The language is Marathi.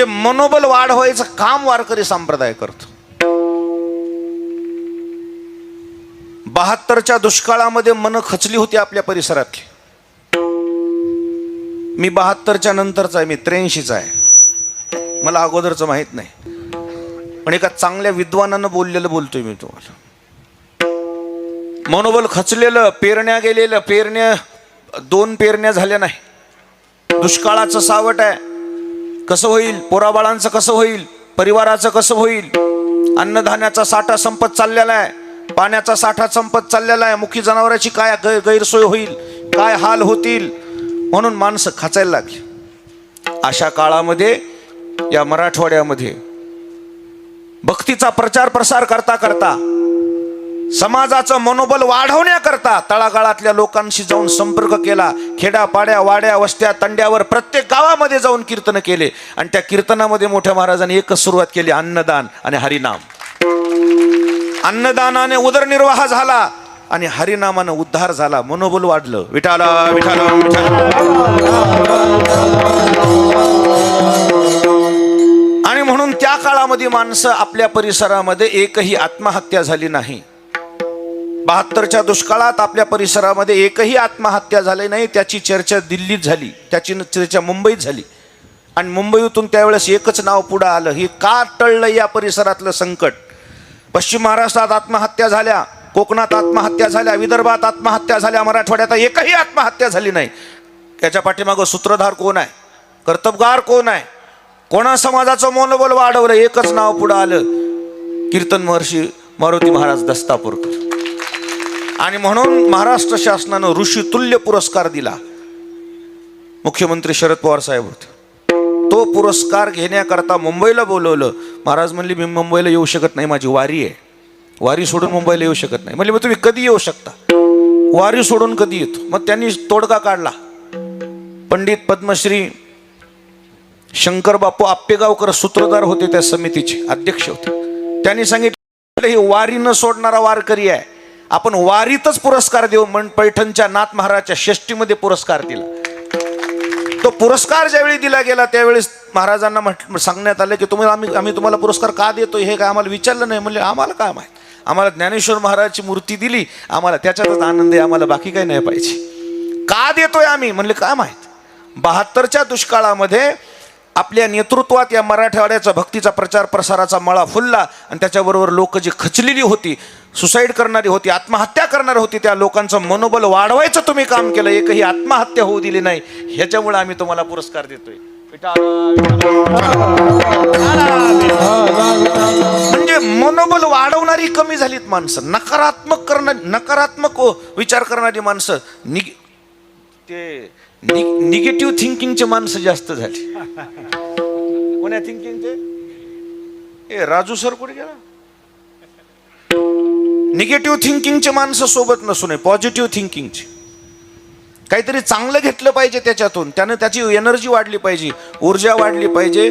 मनोबल वाढवायचं काम वारकरी संप्रदाय करतो. 72च्या दुष्काळामध्ये मन खचली होती आपल्या परिसरातली. मी 72च्या नंतरचा आहे, मी 83चा आहे, मला अगोदरचं माहित नाही, पण एका चांगल्या विद्वानानं बोललेलं बोलतोय मी तुम्हाला. मनोबल खचलेलं, पेरण्या गेलेलं, पेरण्या 2 पेरण्या झाल्या नाही, दुष्काळाचं सावट आहे, कसं होईल, पोराबाळांचं कसं होईल, परिवाराचं कसं होईल, अन्नधान्याचा साठा संपत चाललेला आहे, पाण्याचा साठा संपत चाललेला आहे, मुखी जनावरांची काय गैरसोय होईल, काय हाल होतील, म्हणून माणसं खचायला लागली. अशा काळामध्ये या मराठवाड्यामध्ये भक्तीचा प्रचार प्रसार करता करता, समाजाचं मनोबल वाढवण्याकरता तळागाळातल्या लोकांशी जाऊन संपर्क केला. खेड्यापाड्या, वाड्या, वस्त्या, तंड्यावर प्रत्येक गावामध्ये जाऊन कीर्तन केले आणि त्या कीर्तनामध्ये मोठ्या महाराजांनी एकच सुरुवात केली, अन्नदान आणि हरिनाम. अन्नदानाने उदरनिर्वाह झाला आणि हरिनामानं उद्धार झाला, मनोबल वाढलं. विठाला विठाला आणि म्हणून त्या काळामध्ये माणसं आपल्या परिसरामध्ये एकही आत्महत्या झाली नाही. 72च्या दुष्काळात आपल्या परिसरामध्ये एकही आत्महत्या झाली नाही. त्याची चर्चा दिल्लीत झाली, त्याची चर्चा मुंबईत झाली आणि मुंबईतून त्यावेळेस एकच नाव पुढे आलं, हे का टळलं या परिसरातलं संकट. पश्चिम महाराष्ट्रात आत्महत्या झाल्या, कोकणात आत्महत्या झाल्या, विदर्भात आत्महत्या झाल्या, मराठवाड्यात एकही आत्महत्या झाली नाही. त्याच्या पाठीमागं सूत्रधार कोण आहे, कर्तबगार कोण आहे, कोणा समाजाचं मनोबल वाढवलं, एकच नाव पुढे आलं, कीर्तन महर्षी मारुती महाराज दस्तापूरकर. आणि म्हणून महाराष्ट्र शासनानं ऋषितुल्य पुरस्कार दिला. मुख्यमंत्री शरद पवार साहेब होते, तो पुरस्कार घेण्याकरता मुंबईला बोलवलं. महाराज म्हणले मी मुंबईला येऊ शकत नाही, माझी वारी आहे, वारी सोडून मुंबईला येऊ शकत नाही. म्हणले मग तुम्ही कधी येऊ शकता, वारी सोडून कधी येतो. मग त्यांनी तोडगा काढला. पंडित पद्मश्री शंकर बापू आप्पेगावकर सूत्रधार होते, त्या समितीचे अध्यक्ष होते. त्यांनी सांगितलं ही वारी न सोडणारा वारकरी आहे, आपण वारीतच पुरस्कार देऊ. म्हणून पैठणच्या नाथ महाराजच्या षष्टीमध्ये पुरस्कार दिला. तो पुरस्कार ज्यावेळी दिला गेला त्यावेळेस महाराजांना सांगण्यात आलं की आम्ही तुम्हाला पुरस्कार का देतो हे काय आम्हाला विचारलं नाही. म्हणजे आम्हाला काय माहित, आम्हाला ज्ञानेश्वर महाराजची मूर्ती दिली, आम्हाला त्याच्यातच आनंद आहे, आम्हाला बाकी काही नाही पाहिजे. का देतोय आम्ही, म्हणले काय माहित. 72च्या दुष्काळामध्ये आपल्या नेतृत्वात या मराठवाड्याचा भक्तीचा प्रचार प्रसाराचा मळा फुलला आणि त्याच्याबरोबर लोक जी खचलेली होती, सुसाईड करणारी होती, आत्महत्या करणारी होती, त्या लोकांचं मनोबल वाढवायचं तुम्ही काम केलं, एकही आत्महत्या होऊ दिली नाही. ह्याच्यामुळे आम्ही तुम्हाला पुरस्कार देतोय. म्हणजे मनोबल वाढवणारी कमी झालीत माणसं, नकारात्मक विचार करणारी माणसं, निगेटिव्ह थिंकिंगचे माणसं जास्त झाली. कोण्या थिंकिंगचे, राजू सर कुठे गेला. निगेटिव्ह थिंकिंगचे माणसं सोबत नसू नये, पॉझिटिव्ह थिंकिंगचे. काहीतरी चांगलं घेतलं पाहिजे त्याच्यातून, त्यानं त्याची एनर्जी वाढली पाहिजे, ऊर्जा वाढली पाहिजे.